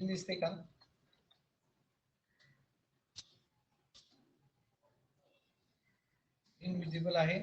दिसते का? इनविजिबल आहे.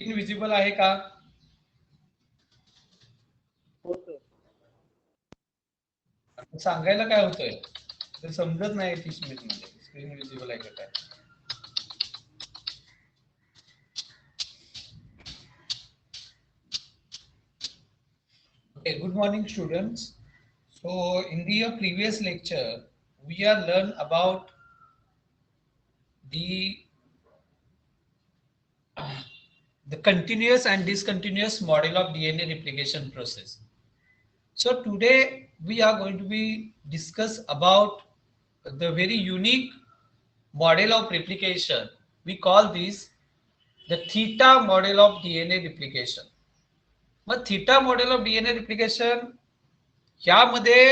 इनविजिबल आहे का? सांगायला काय होतंय ते समजत नाही. 30 मिनिट मध्ये स्क्रीन विजिबल आहे का काय? Okay, good morning students. So in the previous lecture we are learn about the continuous and discontinuous model of DNA replication process. So today we are going to be discuss about the very unique model of replication. We call this the theta model of DNA replication. मग theta model of DNA replication यामध्ये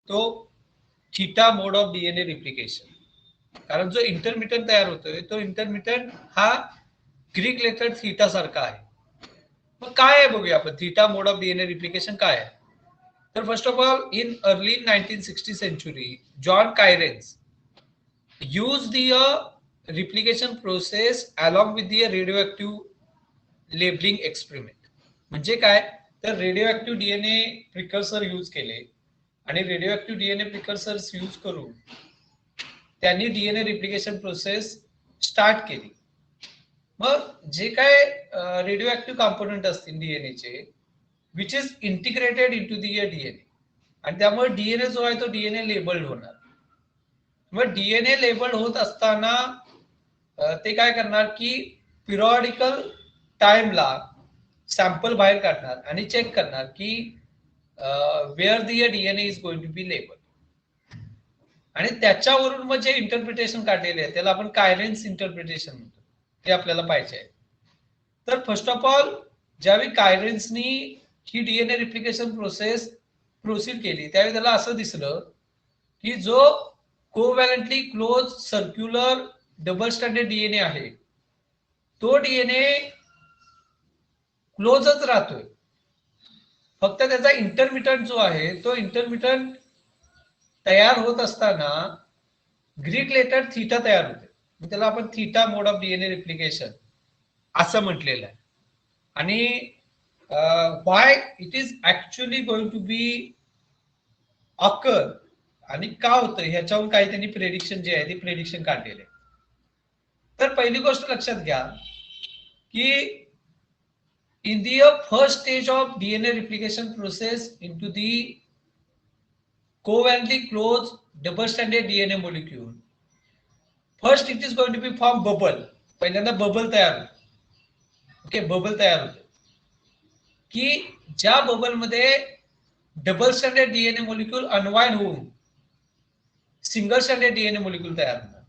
तो theta mode of DNA replication, कारण जो intermittent तयार होतोय तो intermittent हा Greek letter theta सारखा आहे. मग काय आहे बघूया आपण theta mode of DNA replication काय आहे. तर first of all in early 1960 century John Cairns used the replication process along with the radioactive labelling experiment. म्हणजे काय तर रेडिओ डीएनए प्रिकर्सर यूज केले आणि रेडिओ डीएनए प्रिकर्सर्स यूज करून त्यांनी डीएनए रिप्लिकेशन प्रोसेस स्टार्ट केली. मग जे काय रेडिओ कॉम्पोनंट असतील डीएनएचे which is integrated into the DNA, आणि त्यामुळे डीएनए जो आहे तो डीएनए लेबल्ड होणार. मग डीएनए लेबल्ड होत असताना ते काय करणार की पिरियॉडिकल टाइमला सॅम्पल बाहेर काढणार आणि चेक करणार की where the DNA is going to be label, आणि त्याच्यावरून मग जे इंटरप्रिटेशन काढलेले आहे त्याला आपण कायरेन्स इंटरप्रिटेशन म्हणतो, ते आपल्याला पाहिजे आहे. तर फर्स्ट ऑफ ऑल ज्यावेळी कायरेन्सनी ही डीएनए रिप्लिकेशन प्रोसेस प्रोसीड केली त्यावेळी त्याला असं दिसलं की जो covalently close circular double standard DNA आहे तो डीएनए क्लोजच राहतोय, फक्त त्याचा इंटरमिटंट जो आहे तो इंटरमिटंट तयार होत असताना ग्रीक लेटर थीटा तयार होते. त्याला आपण theta mode of DNA replication असं म्हटलेलं आहे. आणि why it is actually going to be occur आणि का होतं ह्याच्यावरून काही त्यांनी प्रेडिक्शन जे आहे ते प्रेडिक्शन काढलेले. तर पहिली गोष्ट लक्षात घ्या की in the first stage of DNA replication process into the covalently closed double-stranded DNA molecule, first it is going to be form bubble. पहिल्यांदा बबल तयार होतो. ओके, बबल तयार होतो की ज्या बबल मध्ये double standard DNA molecule unwind होऊन single standard DNA molecule तयार होणार,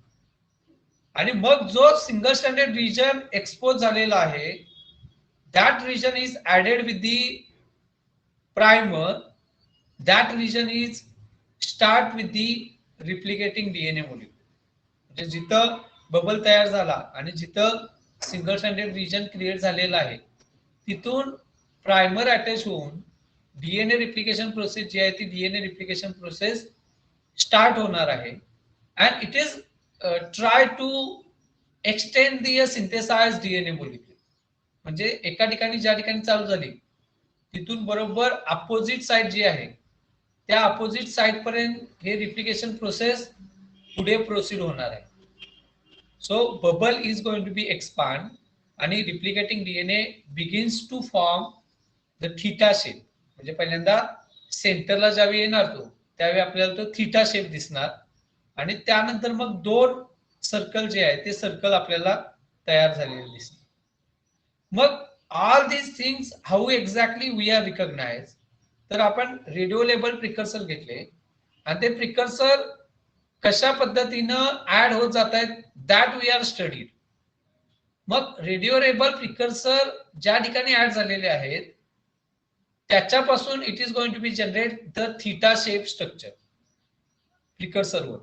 आणि मग जो सिंगल स्टँडर्ड रिजन एक्सपोज झालेला आहे that region is added with the primer. That region is start with the replicating DNA molecule. म्हणजे जिथं बबल तयार झाला आणि जिथं सिंगल स्टँडर्ड रिजन क्रिएट झालेला आहे तिथून प्रायमर अटॅच होऊन डीएनए रिप्लिकेशन प्रोसेस जी आहे ती डीएनए रिप्लिकेशन प्रोसेस स्टार्ट होणार आहे. And it is try to extend the synthesize DNA molecule. म्हणजे एका ठिकाणी ज्या ठिकाणी चालू झाली तिथून बरोबर अपोजिट साइड जी आहे त्या अपोजिट साइड पर्यंत हे रिप्लिकेशन प्रोसेस पुढे प्रोसीड होणार आहे. So bubble is going to be expand आणि replicating DNA begins to form the theta shape. म्हणजे पहिल्यांदा सेंटरला ज्यावेळी येणार तो त्यावेळी आपल्याला तो थीटा शेप दिसणार आणि त्यानंतर मग दोन सर्कल जे आहे ते सर्कल आपल्याला तयार झालेले दिसतील. मग all these things how exactly we are recognize. तर आपण रेडिओ लेबल प्रिकर्सर घेतले आणि ते प्रिकर्सर कशा पद्धतीनं ऍड होत जात आहेत दॅट वी आर स्टडीड. मग रेडिओ लेबल प्रिकर्सर ज्या ठिकाणी ऍड झालेले आहेत त्याच्यापासून it is going to be generate the theta shape structure प्रिकर्सरवर.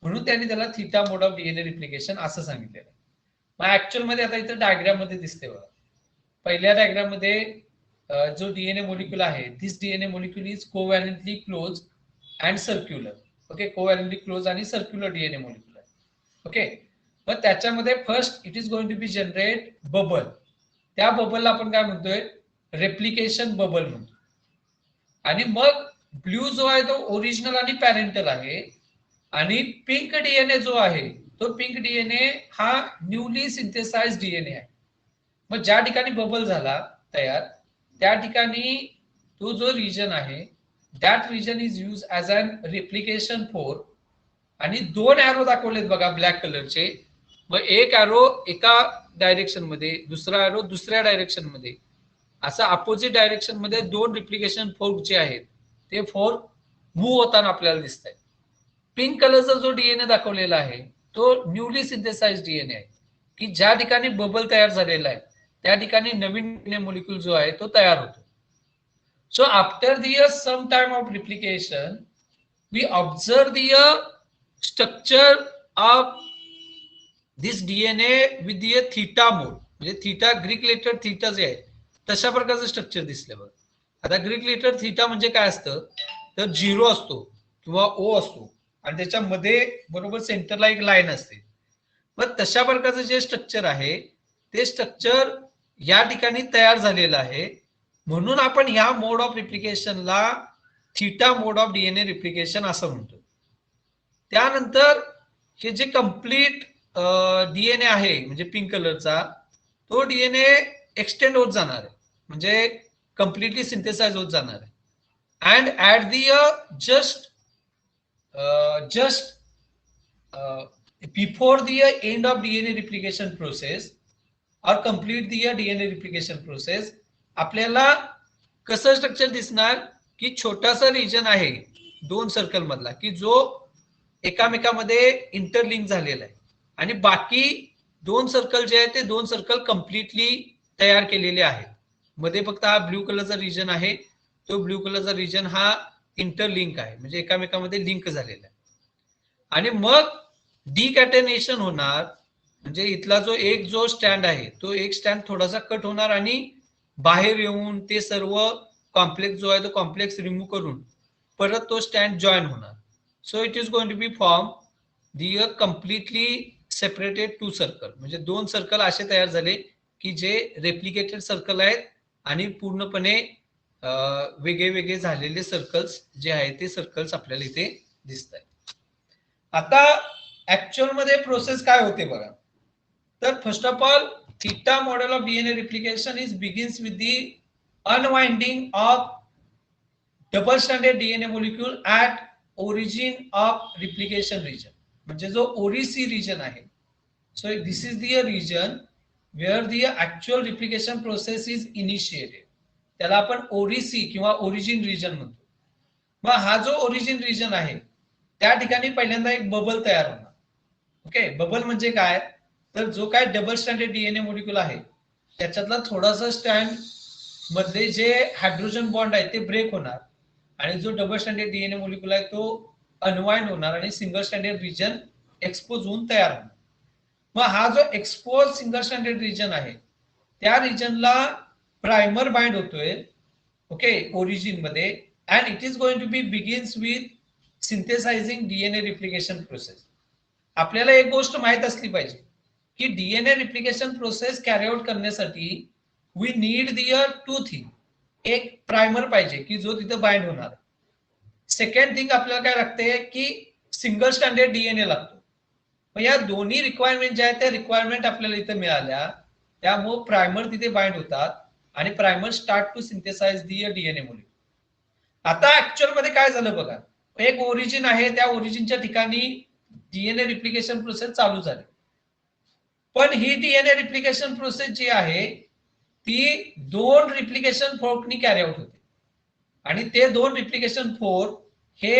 म्हणून त्यांनी त्याला theta mode of DNA replication असं सांगितलेलं. मग ऍक्च्युअल मध्ये आता इथं डायग्राम मध्ये दिसते बघा. पहिल्या डायग्राम मध्ये जो डीएनए मॉलिक्यूल आहे this DNA molecule is covalently close and circular. Okay, covalently close आणि सर्क्युलर डीएनए मॉलिक्यूल आहे. ओके, मग त्याच्यामध्ये first it is going to be generate bubble. त्या बबलला आपण काय म्हणतोय रेप्लिकेशन बबल म्हणतो. आणि मग ब्ल्यू जो आहे तो ओरिजिनल आणि पॅरेंटल आहे आणि पिंक डीएनए जो आहे तो पिंक डीएनए हा न्यूली सिंथेसाइज डीएनए आहे. मग ज्या ठिकाणी बबल झाला तयार त्या ठिकाणी तो जो रिजन आहे that region is use as an replication fork. आणि दोन ॲरो दाखवलेत बघा ब्लॅक कलरचे. मग एक ॲरो एका डायरेक्शन मध्ये दुसरा ॲरो दुसऱ्या डायरेक्शन मध्ये असं अपोजिट डायरेक्शन मध्ये दोन रिप्लिकेशन फोर्क जे आहेत ते फोर्क मूव्ह होताना आपल्याला दिसत आहेत. पिंक कलरचा जो डीएनए दाखवलेला आहे तो न्यूली सिंथेसाइज डीएनए आहे की ज्या ठिकाणी बबल तयार झालेला आहे त्या ठिकाणी नवीन डीएनए मॉलिक्यूल जो आहे तो तयार होतो. So after the some time of replication we observe the structure of this DNA with the theta mode. म्हणजे थीटा ग्रीक लेटर थीटा जे आहे तशा प्रकारचं स्ट्रक्चर दिसलं बघ. आता ग्रीक लेटर थीटा म्हणजे काय असतं तर 0 असतो किंवा ओ असतो आणि त्याच्यामध्ये बरोबर सेंटरला एक लाईन असते. मग तशा प्रकारचं जे स्ट्रक्चर आहे ते स्ट्रक्चर या ठिकाणी तयार झालेलं आहे. म्हणून आपण ह्या मोड ऑफ रिप्लिकेशनला theta mode of DNA replication असं म्हणतो. त्यानंतर हे जे कम्प्लीट डीएनए आहे म्हणजे पिंक कलरचा तो डीएनए एक्सटेंड होत जाणार आहे म्हणजे कम्प्लिटली सिंथेसाइज होत जाणार आहे. And at the just before the end of DNA replication process or complete the DNA replication process आपल्याला कसं स्ट्रक्चर दिसणार की छोटासा रिजन आहे दोन सर्कल मधला की जो एकामेकामध्ये इंटरलिंक झालेला आहे आणि बाकी दोन सर्कल जे आहेत ते दोन सर्कल कम्प्लिटली तयार केलेले आहेत. मध्ये फक्त हा ब्ल्यू कलरचा रिजन आहे तो ब्ल्यू कलरचा रिजन हा इंटरलिंक आहे म्हणजे एकामेकामध्ये लिंक झालेला आहे. आणि मग डिकॅटेनेशन होणार म्हणजे इथला जो स्टँड आहे तो एक स्टँड थोडासा कट होणार आणि बाहेर येऊन ते सर्व कॉम्प्लेक्स जो आहे तो कॉम्प्लेक्स रिमूव्ह करून परत तो स्टँड जॉईन होणार. So it is going to be form the a completely separated two circle. म्हणजे दोन सर्कल असे तयार झाले की जे रेप्लिकेटेड सर्कल आहेत आणि पूर्णपणे वेगळे वेगळे झालेले सर्कल्स जे आहेत ते सर्कल्स आपल्याला इथे दिसत आहेत. आता ऍक्च्युअल मध्ये प्रोसेस काय होते बघा. तर first of all theta model of DNA replication is begins with the unwinding of double standard DNA molecule at origin of replication region. म्हणजे जो ओरिसी रिजन आहे so this is the region where the actual replication process is initiated. त्याला आपण ओरिसी किंवा origin region म्हणतो. मग हा जो ओरिजिन रिजन आहे त्या ठिकाणी पहिल्यांदा एक बबल तयार होणार. ओके, बबल म्हणजे काय तर जो काय डबल स्टँडर्ड डीएनए मॉलिक्यूल आहे त्याच्यातला थोडासा स्टँड मधले जे हायड्रोजन बॉन्ड आहे ते ब्रेक होणार आणि जो डबल स्टँडर्ड डीएनए मॉलिक्यूल आहे तो अनवाइंड होणार आणि सिंगल स्टँडर्ड रिजन एक्सपोज होऊन तयार होणार. मग हा जो एक्सपोज सिंगल स्टँडर्ड रिजन आहे त्या रिजनला प्रायमर बाइंड होतोय ओके ओरिजिन मध्ये and it is going to be begins with synthesising DNA replication process. आपल्याला एक गोष्ट माहित असली पाहिजे की DNA replication process carry out करण्यासाठी we need there two thing. एक प्रायमर पाहिजे की जो तिथे बाइंड होणार. सेकंड थिंग आपल्याला काय लागते की सिंगल स्टँडर्ड डीएनए लागतो. मग या दोन्ही रिक्वायरमेंट ज्या आहेत त्या रिक्वायरमेंट आपल्याला इथे मिळाल्या, त्यामुळे प्रायमर तिथे बाइंड होतात आणि primer start to synthesize the DNA molecule. आता ऍक्च्युअल मध्ये काय झालं बघा, एक ओरिजिन आहे, त्या ओरिजिनच्या ठिकाणी डीएनए रिप्लिकेशन प्रोसेस चालू झाली. पण ही डीएनए रिप्लिकेशन प्रोसेस जी आहे ती 2 रिप्लिकेशन फोर्कनी कॅरी आउट होते आणि ते 2 रिप्लिकेशन फोर्क हे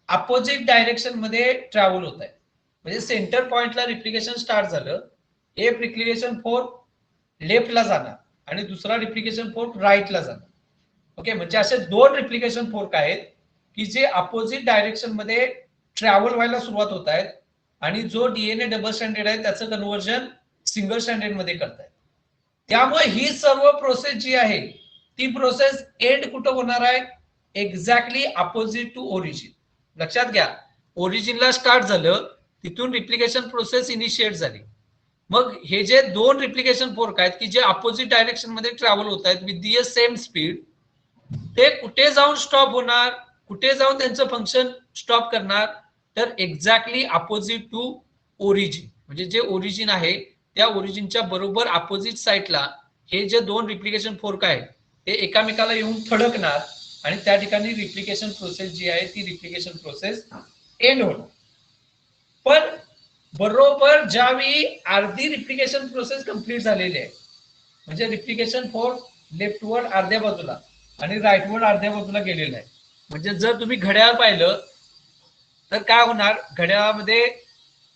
अपोजिट डायरेक्शन मध्ये ट्रॅव्हल होत आहे. म्हणजे सेंटर पॉइंटला रिप्लिकेशन स्टार्ट झालं, एक रिप्लिकेशन फोर्क लेफ्टला जाणार आणि दुसरा रिप्लिकेशन फोर्क राईटला जाणार. ओके, म्हणजे असे 2 रिप्लिकेशन फोर्क आहेत की जे अपोजिट डायरेक्शन मध्ये ट्रॅव्हल व्हायला सुरुवात होत आहेत आणि जो डीएनए डबल स्टँडर्ड आहे त्याचं कन्व्हर्जन सिंगल स्टँडर्ड मध्ये करतायत. त्यामुळे ही सर्व प्रोसेस जी आहे ती प्रोसेस एंड कुठं होणार आहे, एक्झॅक्टली अपोजिट टू ओरिजिन. लक्षात घ्या, ओरिजिनला स्टार्ट झालं, तिथून रिप्लिकेशन प्रोसेस इनिशिएट झाली. मग हे जे 2 रिप्लिकेशन फोर्क आहेत की जे अपोजिट डायरेक्शन मध्ये ट्रॅव्हल होत आहेत विथ दी सेम स्पीड, ते कुठे जाऊन स्टॉप होणार, कुठे जाऊन त्यांचं फंक्शन स्टॉप करणार, तर एक्झॅक्टली अपोजिट टू ओरिजिन. म्हणजे जे ओरिजिन आहे त्या ओरिजिनच्या बरोबर अपोजिट साइडला हे जे 2 रिप्लिकेशन फोर्क आहे ते एकामेकाला येऊन थडकणार आणि त्या ठिकाणी रिप्लिकेशन प्रोसेस जी आहे ती रिप्लिकेशन प्रोसेस एंड होणार. पण बरोबर ज्यावेळी अर्धी रिप्लिकेशन प्रोसेस कंप्लीट झालेली आहे, म्हणजे रिप्लिकेशन फोर्क लेफ्टवर्ड अर्ध्या बाजूला आणि राईटवर्ड अर्ध्या बाजूला गेलेला आहे, म्हणजे जर तुम्ही घड्याळ पाहिलं तर काय होणार, घड्याळामध्ये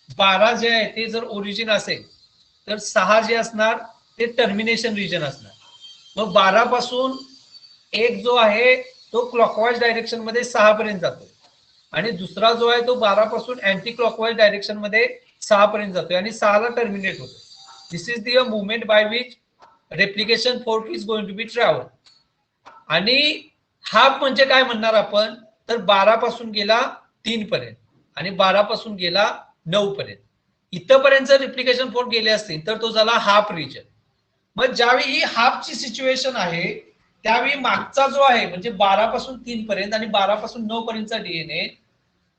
12 जे आहे ते जर ओरिजिन असेल तर 6 जे असणार ते टर्मिनेशन रिजन असणार. मग 12 पासून एक जो आहे तो क्लॉकवाईज डायरेक्शन मध्ये 6 पर्यंत जातो आणि दुसरा जो आहे तो 12 पासून अँटी क्लॉकवाईज डायरेक्शन मध्ये 6 पर्यंत जातोय आणि 6 ला टर्मिनेट होतो. This is the movement by which replication fork is going to be travel. आणि हाफ म्हणजे काय म्हणणार आपण, तर 12 पासून गेला 3 पर्यंत आणि 12 पासून गेला 9 पर्यंत. इथपर्यंत जर रिप्लिकेशन फोर्क गेले असतील तर तो झाला हाफ रिजन. मग ज्यावेळी ही हाफची सिच्युएशन आहे त्यावेळी मागचा जो आहे म्हणजे 12 पासून 3 पर्यंत आणि 12 पासून 9 पर्यंतचा डीएनए,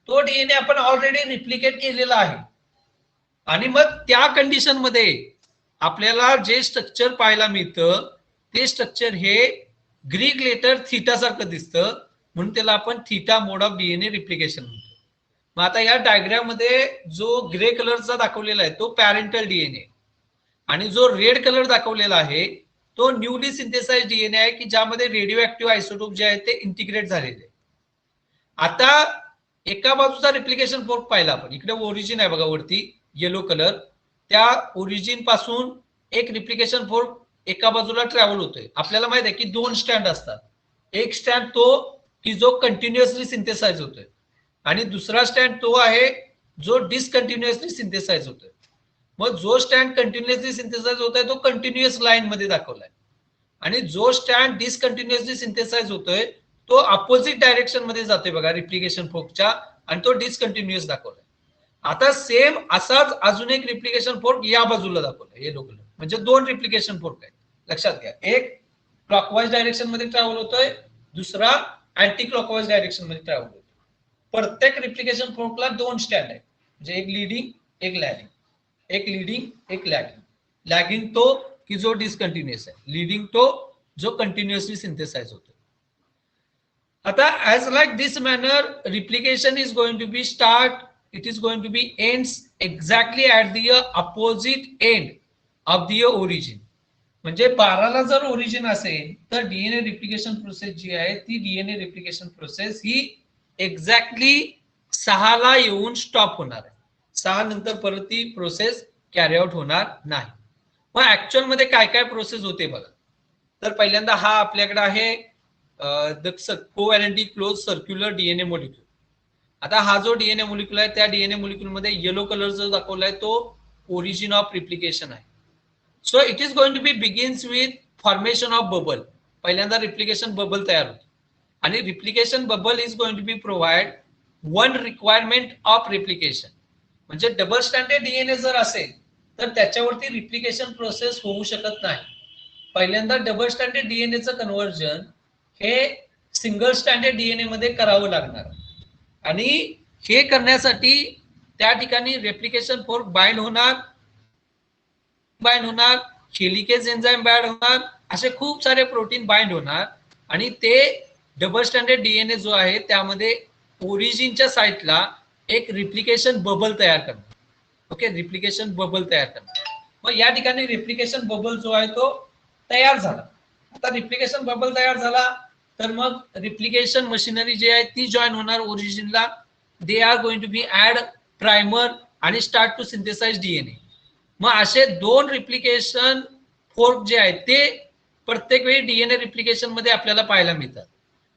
तो डीएनए आपण ऑलरेडी रिप्लिकेट केलेला आहे. आणि मग त्या कंडिशन मध्ये आपल्याला जे स्ट्रक्चर पाहायला मिळतं ते स्ट्रक्चर हे ग्रीक लेटर थीटा सारखं दिसतं, म्हणून त्याला आपण theta mode of DNA replication म्हणतो. मग आता या डायग्राम मध्ये जो ग्रे कलरचा दाखवलेला आहे तो पॅरेंटल डीएनए आणि जो रेड कलर दाखवलेला आहे तो न्यूली सिंथेसाइज डीएनए आहे की ज्यामध्ये रेडिओ ऍक्टिव्ह आयसोटोप जे आहे ते इंटिग्रेट झालेले. आता एका बाजूचा रिप्लिकेशन फोर्क पाहिला आपण, इकडे ओरिजिन आहे बघा वरती येलो कलर, त्या ओरिजिन पासून एक रिप्लिकेशन फोर्क एका बाजूला ट्रॅव्हल होतोय. आपल्याला माहित आहे की 2 स्टँड असतात, एक स्टँड तो की जो कंटिन्युअसली सिंथेसाइज होतोय आणि दुसरा स्टँड तो आहे जो डिसकंटिन्युअसली सिंथेसाइज होतोय. मग जो स्टँड कंटिन्युअसली सिंथेसाइज होतोय तो कंटिन्युअस लाईन मध्ये दाखवलाय आणि जो स्टँड डिसकंटिन्युअसली सिंथेसाइज होतोय तो अपोजिट डायरेक्शन मध्ये जातोय बघा रिप्लिकेशन फोर्कच्या आणि तो डिसकंटिन्युअस दाखवलाय. आता सेम असाच अजून एक रिप्लिकेशन फोर्क या बाजूला दाखवलाय येलो कलर, म्हणजे 2 रिप्लिकेशन फोर्क आहेत. लक्षात घ्या, एक क्लॉकवाईज डायरेक्शन मध्ये ट्रॅव्हल होतोय, दुसरा अँटी क्लॉकवाईज डायरेक्शन मध्ये ट्रॅव्हल होतोय. प्रत्येक रिप्लिकेशन फोर्कला 2 स्टँड आहेत, म्हणजे एक लीडिंग एक लॅगिंग, एक लीडिंग एक लॅगिंग. लॅगिंग तो की जो डिसकंटिन्युअस आहे, लीडिंग तो जो कंटिन्युअसली सिंथेसाइज होतो. आता as like this manner replication is going to be start, it is going to be ends exactly at the opposite end of the origin. म्हणजे 12 ला जर ओरिजिन असेल तर डीएनए रिप्लिकेशन प्रोसेस जी आहे ती डीएनए रिप्लिकेशन प्रोसेस ही exactly 6 ला येऊन स्टॉप होणार आहे. 6 नंतर परत ती प्रोसेस कॅरी आउट होणार नाही. मग ऍक्च्युअल मध्ये काय काय प्रोसेस होते बघा. तर पहिल्यांदा हा आपल्याकडे आहे covalently close circular DNA molecule. आता हा जो डीएनए मॉलिक्यूल आहे त्या डीएनए मॉलिक्यूल मध्ये येलो कलर जो दाखवलाय तो ओरिजिन ऑफ रिप्लिकेशन आहे. So it is going to be begins with formation of bubble. पहिल्यांदा रिप्लिकेशन बबल तयार होतो आणि replication bubble is going to be provide one requirement of replication. म्हणजे डबल स्टँडर्ड डीएनए जर असेल तर त्याच्यावरती रिप्लिकेशन प्रोसेस होऊ शकत नाही. पहिल्यांदा डबल स्टँडर्ड डीएनएचं कन्व्हर्जन हे सिंगल स्टँडर्ड डीएनए मध्ये करावं लागणार आणि हे करण्यासाठी त्या ठिकाणी रेप्लिकेशन फोर्क बाइंड होणार, हेलिकेज एन्झाइम बाइंड होणार, असे खूप सारे प्रोटीन बाइंड होणार आणि ते डबल स्टँडर्ड डीएनए जो आहे त्यामध्ये ओरिजिनच्या साईटला एक रिप्लिकेशन बबल तयार करणार. ओके, रिप्लिकेशन बबल तयार करणार. मग या ठिकाणी रिप्लिकेशन बबल जो आहे तो तयार झाला. आता रिप्लिकेशन बबल तयार झाला तर मग रिप्लिकेशन मशिनरी जी आहे ती जॉईन होणार ओरिजिनला. They are going to be add primer आणि स्टार्ट टू सिंथेसाइज डीएनए. मग असे दोन रिप्लिकेशन फोर्क जे आहेत ते प्रत्येक वेळी डीएनए रिप्लिकेशन मध्ये आपल्याला पाहायला मिळतात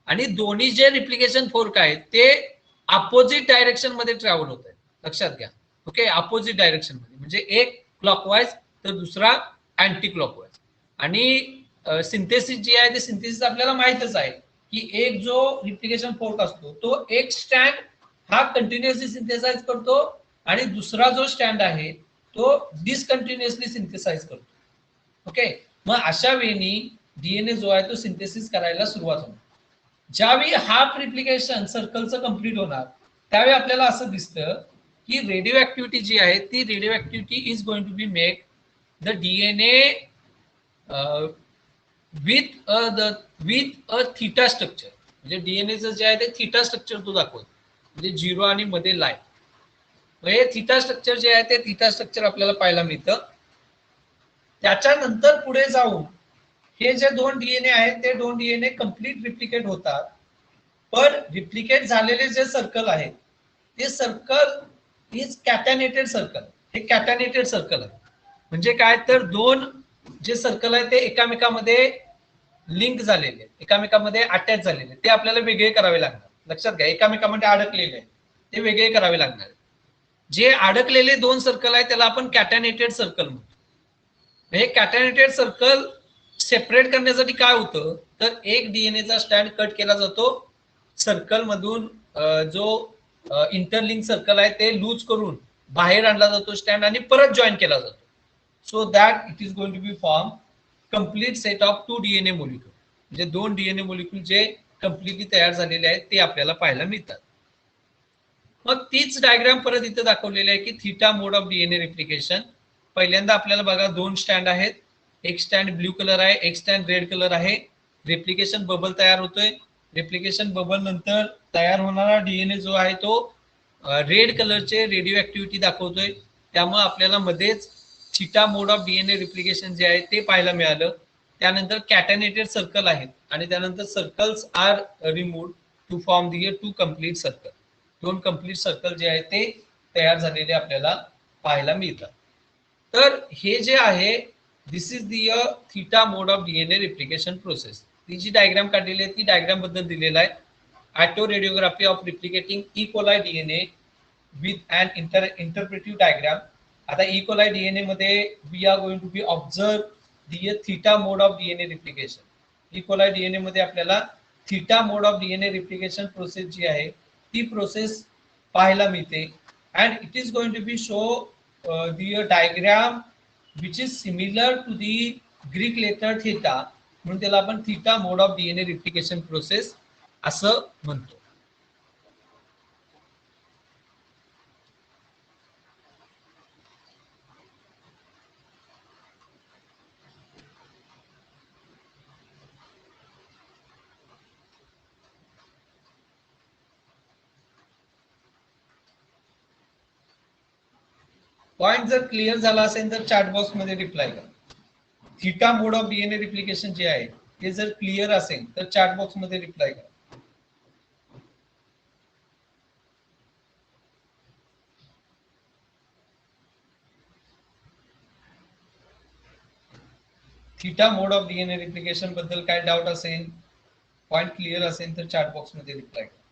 आणि दोन्ही जे रिप्लिकेशन फोर्क आहेत ते अपोजिट डायरेक्शन मध्ये ट्रॅव्हल होत आहेत. लक्षात घ्या. ओके, अपोजिट डायरेक्शन मध्ये म्हणजे एक क्लॉकवाईज तर दुसरा अँटी क्लॉकवाईज. आणि सिंथेसिस जी आहे ते सिंथेसिस आपल्याला माहितच आहे की एक जो रिप्लिकेशन फोर्क असतो तो एक स्टँड हा कंटिन्युअसली सिंथेसाइज करतो आणि दुसरा जो स्टँड आहे तो डिसकंटिन्युअसली सिंथेसाइज करतो. ओके, मग अशा वेळी डीएनए जो आहे तो सिंथेसिस करायला सुरुवात होणार. ज्यावेळी हाफ रिप्लिकेशन सर्कलचं कंप्लीट होणार त्यावेळी आपल्याला असं दिसतं की रेडिओ ऍक्टिव्हिटी जी आहे ती radio activity is going to be make the DNA with a theta structure. म्हणजे डीएनएचं जे आहे ते थीटा स्ट्रक्चर तो दाखवतो, म्हणजे झिरो आणि मध्ये लाईन. हे थीटा स्ट्रक्चर जे आहे ते थीटा स्ट्रक्चर आपल्याला पाहायला मिळतं. त्याच्यानंतर पुढे जाऊन हे जे दोन डीएनए आहेत ते दोन डीएनए कम्प्लीट रिप्लिकेट होतात. पण रिप्लिकेट झालेले जे सर्कल आहे ते सर्कल इज कॅटॅनेटेड सर्कल. हे कॅटॅनेटेड सर्कल आहे. म्हणजे काय तर दोन जे सर्कल आहे ते एकामेकामध्ये लिंक झालेले, एकामेकामध्ये अटॅच झालेले, ते आपल्याला वेगळे करावे लागणार. लक्षात घ्या, एकामेकामध्ये अडकलेले ते वेगळे करावे लागणार. जे अडकलेले दोन सर्कल आहे त्याला आपण कॅटॅनेटेड सर्कल म्हणतो. हे कॅटॅनेटेड सर्कल सेपरेट करण्यासाठी काय होतं तर एक डीएनएचा स्टँड कट केला जातो सर्कल मधून. जो इंटरलिंक सर्कल आहे ते लूज करून बाहेर आणला जातो स्टँड आणि परत जॉईन केला जातो. So that it is going to be form complete set of two DNA molecule. म्हणजे दोन डीएनए मोलिक्यूल जे कम्प्लिटली तयार झालेले आहेत ते आपल्याला पाहायला मिळतात. मग तीच डायग्राम परत इथे दाखवलेली आहे की theta mode of DNA replication. पहिल्यांदा आपल्याला बघा दोन स्टँड आहेत, एक स्टँड ब्ल्यू कलर आहे, एक स्टँड रेड कलर आहे. रिप्लिकेशन बबल तयार होतोय. रिप्लिकेशन बबल नंतर तयार होणारा डीएनए जो आहे तो रेड कलरचे रेडिओ ऍक्टिव्हिटी दाखवतोय. त्यामुळे आपल्याला मध्येच theta mode of DNA replication जे आहे ते पाहायला मिळालं. त्यानंतर कॅटॅनेटेड सर्कल आहेत आणि त्यानंतर circles are removed to form the two complete circle. दोन कम्प्लीट सर्कल जे आहे ते तयार झालेले आपल्याला पाहायला मिळतात. तर हे जे आहे this is the theta mode of DNA replication process. ती जी डायग्राम काढलेली आहे ती डायग्राम बद्दल दिलेला आहे. Autoradiography of replicating E coli DNA with an interpretive diagram. आता इकोलाय डीएनए मध्ये we are going to be observe the theta mode of DNA replication. E coli DNA मध्ये आपल्याला theta mode of DNA replication process जी आहे ती process पाहायला मिळते. And it is going to be show the diagram which is similar to the Greek letter theta, म्हणून त्याला आपण theta mode of DNA replication process असं म्हणतो. पॉइंट जर क्लिअर झाला असेल तर चॅट बॉक्स मध्ये रिप्लाय करा. Theta mode of DNA replication जे आहे ते जर क्लिअर असेल तर चॅट बॉक्स मध्ये रिप्लाय करा. Theta mode of DNA replication बद्दल काय डाऊट असेल, पॉइंट क्लिअर असेल तर चॅट बॉक्स मध्ये रिप्लाय करा.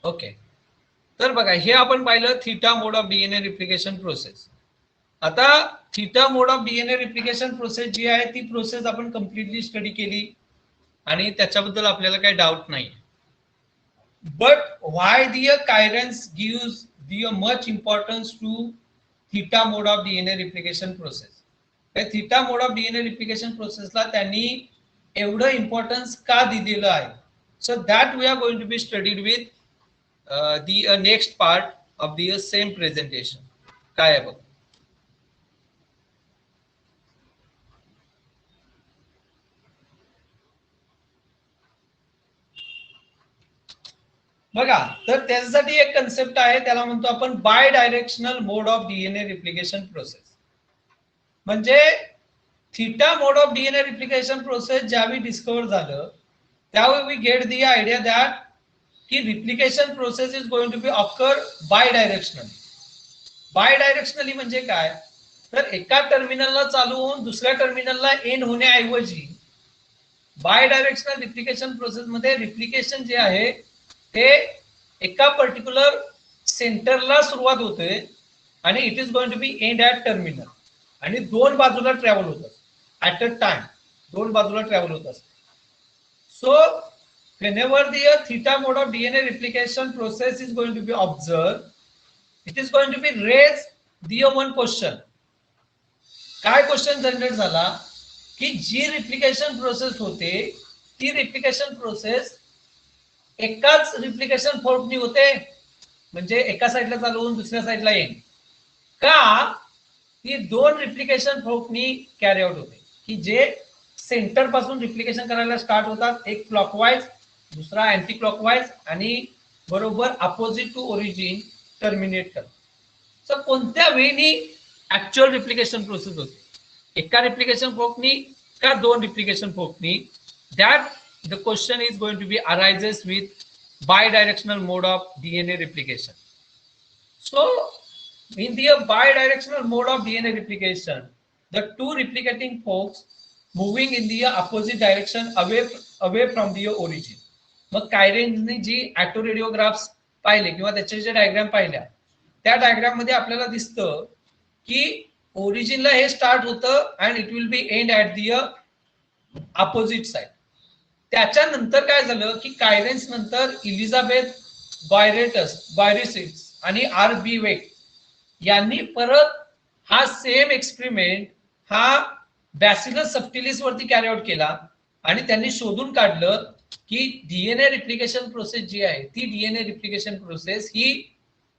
ओके, तर बघा हे आपण पाहिलं theta mode of DNA replication process. आता theta mode of DNA replication process जी आहे ती प्रोसेस आपण कम्प्लिटली स्टडी केली आणि त्याच्याबद्दल आपल्याला काही डाऊट नाही. But why the Cairns gives the much importance to theta mode of DNA replication process. Theta mode of DNA replication प्रोसेसला त्यांनी एवढं इम्पॉर्टन्स का दिलेलं आहे? So that we are going to be studied with the next part of the same presentation. काय आहे बघा, तर त्याच्यासाठी एक कन्सेप्ट आहे, त्याला म्हणतो आपण bidirectional mode of DNA replication process. म्हणजे theta mode of DNA replication process ज्यावेळी डिस्कवर झालं त्यावेळी we get the idea that की replication process is going to be occur bidirectionally. Bidirectionally म्हणजे काय? तर एका टर्मिनलला चालू होऊन दुसऱ्या टर्मिनलला एंड होण्याऐवजी बाय डायरेक्शनल रिप्लिकेशन प्रोसेस मध्ये रिप्लिकेशन जे आहे ते एका पर्टिक्युलर सेंटरला सुरुवात होते आणि it is going to be end at terminal आणि दोन बाजूला ट्रॅव्हल होतात ॲट अ टाइम, दोन बाजूला ट्रॅव्हल होत असते. So whenever the theta mode of DNA replication process is going to be observed, it is going to be raise the one question. काय question generate झाला की जी रिप्लिकेशन प्रोसेस होते ती replication process एकाच रिप्लिकेशन फोर्कनी होते, म्हणजे एका साइडला चालू होऊन दुसऱ्या साइडला येईल, का ती दोन रिप्लिकेशन फोर्कनी कॅरी आउट होते की जे सेंटर पासून रिप्लिकेशन करायला स्टार्ट होतात, एक क्लॉकवाइज दुसरा अँटी क्लॉकवाइज आणि बरोबर अपोजिट टू ओरिजिन टर्मिनेट करतात. सो कोणत्या वेळी ऍक्च्युअल रिप्लिकेशन प्रोसेस होते, एका रिप्लिकेशन फोर्कनी का दोन रिप्लिकेशन फोर्कनी? That the question is going to be arises with bidirectional mode of DNA replication. So in the bidirectional mode of DNA replication, the two replicating forks moving in the opposite direction away from the origin. मग कायरेनने जी ॲटोरेडिओग्राफ्स पाहिले किंवा त्याचे जे diagram पाहिल्या त्या diagram मध्ये आपल्याला दिसतं की ओरिजिनला हे स्टार्ट होतं and it will be end at the opposite side. त्याच्यानंतर काय झालं की कायरेन्स नंतर इलिझाबेथ बायरेसिस आणि आर बी वेक यांनी परत हा सेम एक्सपेरिमेंट हा बॅसिलस सबटिलिस वरती कॅरी आउट केला आणि त्यांनी शोधून काढलं की डीएनए रिप्लिकेशन प्रोसेस जी आहे ती डीएनए रिप्लिकेशन प्रोसेस ही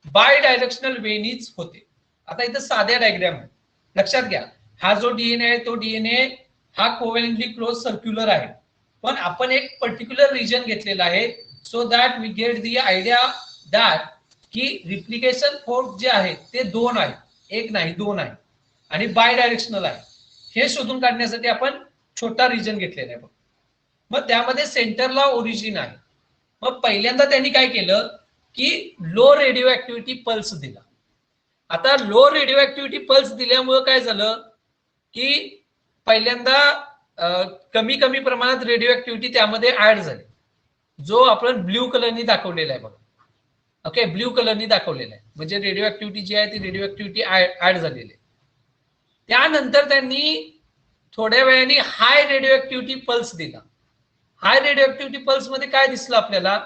बाय डायरेक्शनल वेनीच होते. आता इथं साध्या डायग्राम आहे, लक्षात घ्या, हा जो डीएनए आहे तो डीएनए हा कोव्हॅलेंटली क्लोज सर्क्युलर आहे, पण आपण एक पर्टिक्युलर रिजन घेतलेला आहे so that we get the idea that की रिप्लिकेशन फोर्क जे आहे ते दोन आहे, एक नाही दोन आहे आणि बाय डायरेक्शनल आहे. हे शोधून काढण्यासाठी आपण छोटा रिजन घेतलेला आहे. मग त्यामध्ये सेंटरला ओरिजिन आहे. मग पहिल्यांदा त्यांनी काय केलं की लो रेडिओ ऍक्टिव्हिटी पल्स दिला. आता लो रेडिओ ऍक्टिव्हिटी पल्स दिल्यामुळे काय झालं की पहिल्यांदा कमी कमी प्रमाणात रेडिओ ऍक्टिव्हिटी त्यामध्ये ऍड झाली, जो आपण ब्ल्यू कलरनी दाखवलेला आहे बघा. ओके, ब्ल्यू कलरनी दाखवलेला आहे म्हणजे रेडिओ ऍक्टिव्हिटी जी आहे ती रेडिओ ऍक्टिव्हिटी ऍड झालेली आहे. त्यानंतर त्यांनी थोड्या वेळाने हाय रेडिओ ऍक्टिव्हिटी पल्स दिला. हाय रेडिओ ऍक्टिव्हिटी पल्स मध्ये काय दिसलं आपल्याला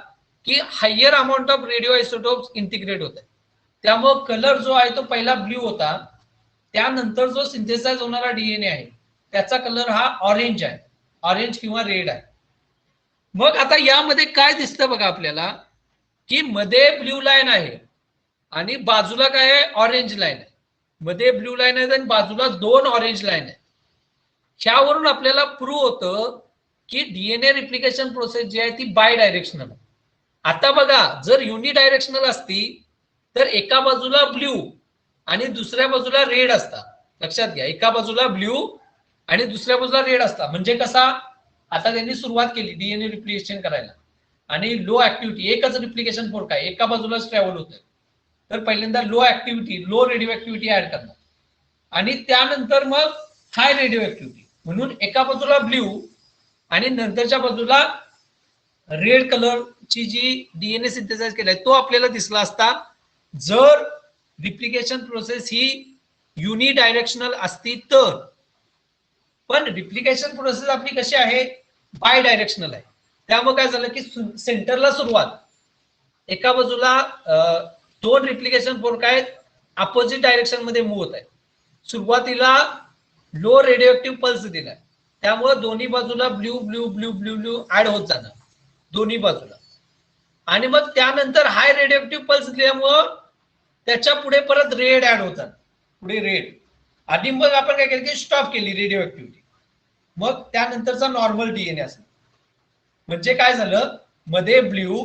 की higher amount of radio isotopes integrate होत आहे. त्यामुळे कलर जो आहे तो पहिला ब्ल्यू होता, त्यानंतर जो सिंथेसाइज होणारा डीएनए आहे त्याचा कलर हा ऑरेंज आहे, ऑरेंज किंवा रेड आहे. मग आता यामध्ये काय दिसतं बघा आपल्याला की मध्ये ब्ल्यू लाईन आहे आणि बाजूला काय आहे, ऑरेंज लाईन आहे. मध्ये ब्ल्यू लाईन आहे आणि बाजूला दोन ऑरेंज लाईन आहे. ह्यावरून आपल्याला प्रूव्ह होतं की डीएनए रिप्लिकेशन प्रोसेस जी आहे ती बाय डायरेक्शनल आहे. आता बघा, जर युनि डायरेक्शनल असती तर एका बाजूला ब्ल्यू आणि दुसऱ्या बाजूला रेड असता. लक्षात घ्या, एका बाजूला ब्ल्यू आणि दुसऱ्या बाजूला रेड असता. म्हणजे कसा, आता त्यांनी सुरुवात केली डीएनए रिप्लिकेशन करायला आणि लो ऍक्टिव्हिटी, एकच रिप्लिकेशन फोर्क आहे, एका बाजूलाच ट्रॅव्हल होतोय, तर पहिल्यांदा low activity, low radio activity add करणार आणि त्यानंतर मग हाय रेडिओ ऍक्टिव्हिटी. म्हणून एका बाजूला ब्ल्यू आणि नंतरच्या बाजूला रेड कलरची जी डीएनए सिंथेसाइज केलाय तो आपल्याला दिसला असता जर रिप्लिकेशन प्रोसेस ही युनिडायरेक्शनल असती तर. पण रिप्लिकेशन प्रोसेस आपली कशी आहे, बाय डायरेक्शनल आहे. त्यामुळे काय झालं की सेंटरला सुरुवात, एका बाजूला दोन रिप्लिकेशन फोर्क आहेत, अपोजिट डायरेक्शन मध्ये मूव्ह होत आहे. सुरुवातीला लो रेडिओएक्टिव्ह पल्स दिलाय, त्यामुळे दोन्ही बाजूला blue blue blue blue blue add होत जाणार दोन्ही बाजूला. आणि मग त्यानंतर हाय रेडिओएक्टिव्ह पल्स दिल्यामुळं त्याच्या पुढे परत रेड ऍड होतात, पुढे रेड. आणि मग आपण काय केलं की स्टॉप केली रेडिओ ऍक्टिव्हिटी. मग त्यानंतरचा नॉर्मल डीएनए असेल. म्हणजे काय झालं, मध्ये ब्ल्यू,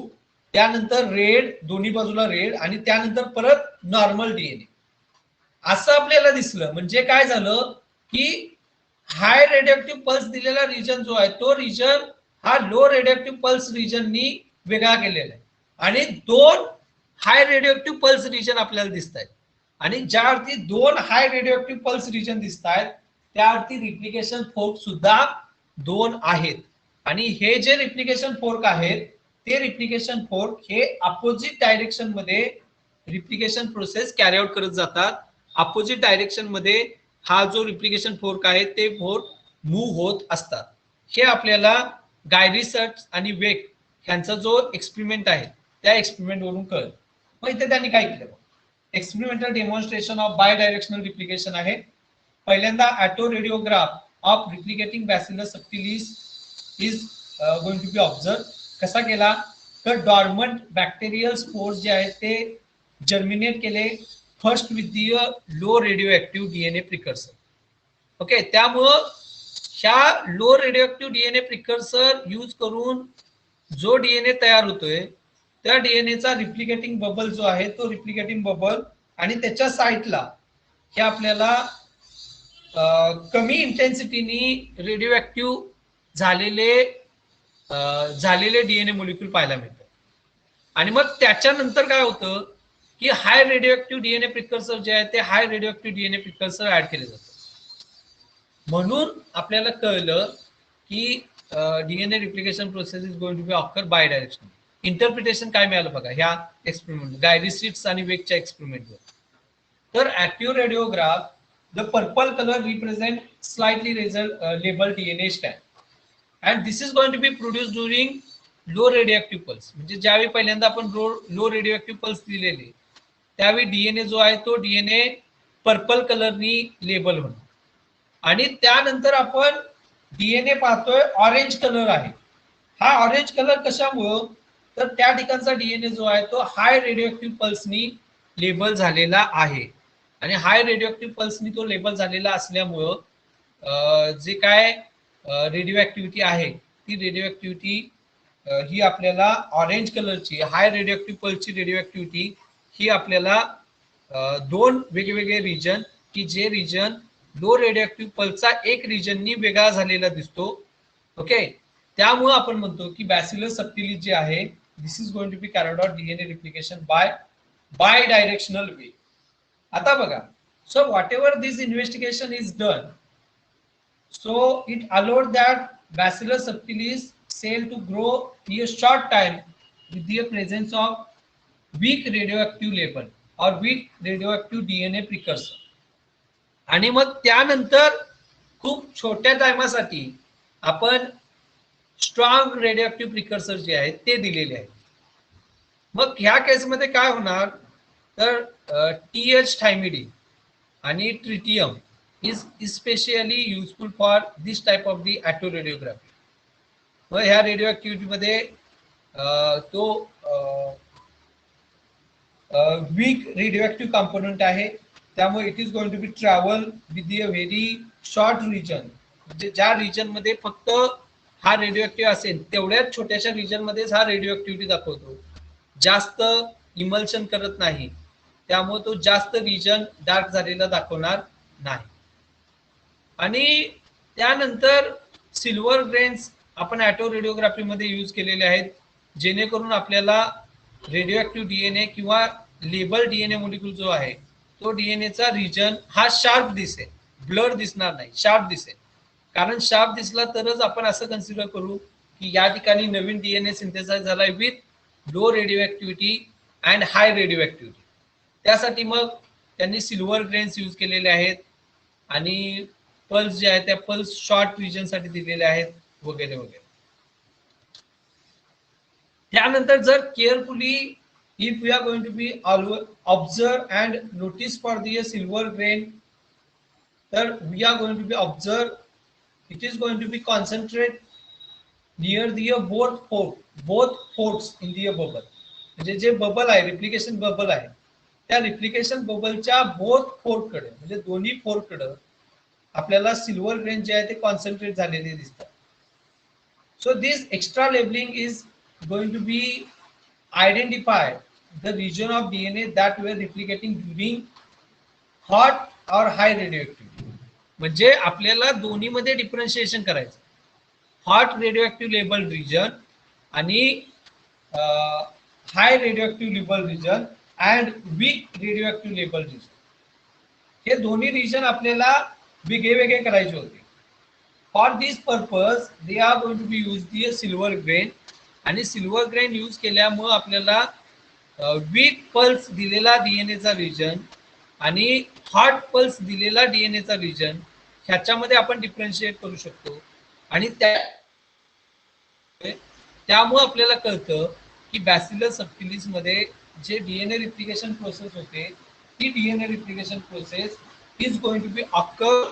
त्यानंतर रेड, दोन्ही बाजूला रेड, आणि त्यानंतर परत नॉर्मल डीएनए असं आपल्याला दिसलं. म्हणजे काय झालं की हाय रेडिओएक्टिव्ह पल्स दिलेला रिजन जो आहे तो रिजन हा लो रेडिओएक्टिव्ह पल्स रिजननी वेगळा केलेला आहे, आणि दोन हाय रेडिओएक्टिव्ह पल्स रिजन आपल्याला दिसत आहेत. आणि ज्या अर्थी दोन हाय रेडिओएक्टिव्ह पल्स रिजन दिसत आहेत त्या अर्थी रिप्लिकेशन फोर्क सुद्धा दोन आहेत. आणि हे जे रिप्लिकेशन फोर्क आहेत ते रिप्लिकेशन फोर्क हे अपोजिट डायरेक्शन मध्ये रिप्लिकेशन प्रोसेस कॅरी आउट करत जातात. अपोजिट डायरेक्शन मध्ये हा जो रिप्लिकेशन फोर्क आहे ते फोर्क मूव्ह होत असतात. हे आपल्याला गाय रिसर्च आणि वेक यांचा जो एक्सपेरिमेंट आहे त्या एक्सपेरिमेंट वरून कळलं. मग इथे त्यांनी काय केलं, experimental demonstration of bidirectional replication आहे. पहिल्यांदा autoradiograph of replicating bacillus subtilis is going to be observe. कसा केला तर डॉर्मंट बॅक्टेरियल स्पोर्स जे आहेत ते जर्मिनेट केले first with the low radio active DNA precursor. Okay, त्यामुळं ह्या low radio active DNA precursor use करून जो डीएनए तयार होतोय त्या डीएनएचा रिप्लिकेटिंग बबल जो आहे तो रिप्लिकेटिंग बबल, आणि त्याच्या साईडला हे आपल्याला कमी इंटेन्सिटीनी रेडिओ ऍक्टिव्ह झालेले डीएनए मॉलिक्यूल पाहायला मिळतात. आणि मग त्याच्यानंतर काय होतं की high radioactive DNA precursor जे आहे ते high radioactive DNA precursor add केले जातात. म्हणून आपल्याला कळलं की DNA replication process is going to be occur bi direction. Interpretation काय मिळालं बघा ह्या एक्सपेरिमेंट, गायरिस्टिट्स आणि वेकच्या एक्सपेरिमेंटवर. तर active radiograph, the purple colour represent slightly label DNA stamp, and this is going to be produce during low radioactive pulse. म्हणजे ज्यावेळी पहिल्यांदा आपण लो रेडिओएक्टिव्ह पल्स दिलेले त्यावेळी डीएनए जो आहे तो डीएनए पर्पल कलरनी लेबल होणार. आणि त्यानंतर आपण डीएनए पाहतोय ऑरेंज कलर आहे. हा ऑरेंज कलर कशामुळं, तर त्या ठिकाणचा डीएनए जो आहे तो हाय रेडिओएक्टिव्ह पल्सनी लेबल झालेला आहे. आणि हाय रेडिओएक्टिव्ह पल्सनी तो लेबल झालेला असल्यामुळं जे काय रेडिओ ऍक्टिव्हिटी आहे ती रेडिओ ऍक्टिव्हिटी ही आपल्याला ऑरेंज कलरची हाय रेडिओ ऍक्टिव्ह पल्सची रेडिओ ऍक्टिव्हिटी ही आपल्याला दोन वेगवेगळे रिजन की जे रिजन लो रेडिओ ऍक्टिव्ह पल्सचा एक रिजननी वेगळा झालेला दिसतो. ओके, त्यामुळे आपण म्हणतो की बॅसिलस सबटिलिस जे आहे this is going to be carried out DNA replication bidirectional way. आता बघा, so whatever this investigation is done, so it allowed that bacillus subtilis cell to grow in a short time with the presence of weak radioactive label or weak radioactive DNA precursor. आणि मग त्यानंतर खूप छोट्या टायमासाठी आपण strong radioactive precursor जे आहेत ते दिलेले आहेत. मग ह्या केसमध्ये काय होणार तर TH थायमिडी आणि tritium is specially useful for this type of the autoradiography. मग ह्या रेडिओ ऍक्टिव्हिटी मध्ये तो वीक रेडिओ कंपोनेंट आहे, त्यामुळे it is going to be travel with a very short region. म्हणजे ज्या रिजन मध्ये फक्त हा रेडिओ असेल तेवढ्याच छोट्याशा रिजन मध्येच हा रेडिओ दाखवतो, जास्त इमल्शन करत नाही, त्यामुळे तो जास्त रिजन डार्क झालेला दाखवणार नाही. आणि त्यानंतर सिल्वर ग्रेन्स आपण ऑटो रेडिओग्राफी मध्ये यूज केलेले आहेत, जेणेकरून आपल्याला रेडिओ डीएनए किंवा लेबल डीएनए मॉलिक्यूल जो आहे तो डीएनएचा रिजन हा शार्प दिसेल, ब्लर दिसणार नाही, शार्प दिसेल. कारण शार्प दिसला तरच आपण असं कन्सिडर करू की या ठिकाणी नवीन डीएनए सिंथेसाइज झालाय with low radio activity and high radio activity. त्यासाठी मग त्यांनी सिल्वर ग्रेन्स यूज केलेले आहेत आणि पल्स जे आहेत त्या पल्स शॉर्ट रिजन साठी दिलेले आहेत वगैरे वगैरे. त्यानंतर जर carefully if we are going to be observe and notice for the silver grain, तर we are going to be observe it is going to be concentrate near the both forks in the bubble. म्हणजे जे bubble आहे replication bubble आहे त्या replication बबलच्या both fort कडे म्हणजे दोन्ही fort कडे आपल्याला सिल्वर ग्रेन जे आहे ते कॉन्सन्ट्रेट झालेले दिसतात. So this extra labelling is going to be identify the region of DNA that way replicating during hot और हाय रेडिओ. म्हणजे आपल्याला दोन्ही मध्ये डिफरन्शिएशन करायचं. हॉट रेडिओ लेबल रिजन आणि high radio label region and weak radio label region, हे दोन्ही region आपल्याला वेगळे करायचे होते. For this purpose they are going to be use the silver grain, आणि सिल्वर ग्रेन यूज केल्यामुळे आपल्याला वीक पल्स दिलेला डीएनएचा रिजन आणि हॉट पल्स दिलेला डीएनएचा रिजन ह्याच्यामध्ये आपण डिफरन्शिएट करू शकतो. आणि त्यामुळे आपल्याला कळतं की बॅसिलस सबटिलिस मध्ये जे डीएनए रिप्लिकेशन प्रोसेस होते ती DNA replication process is going to be occur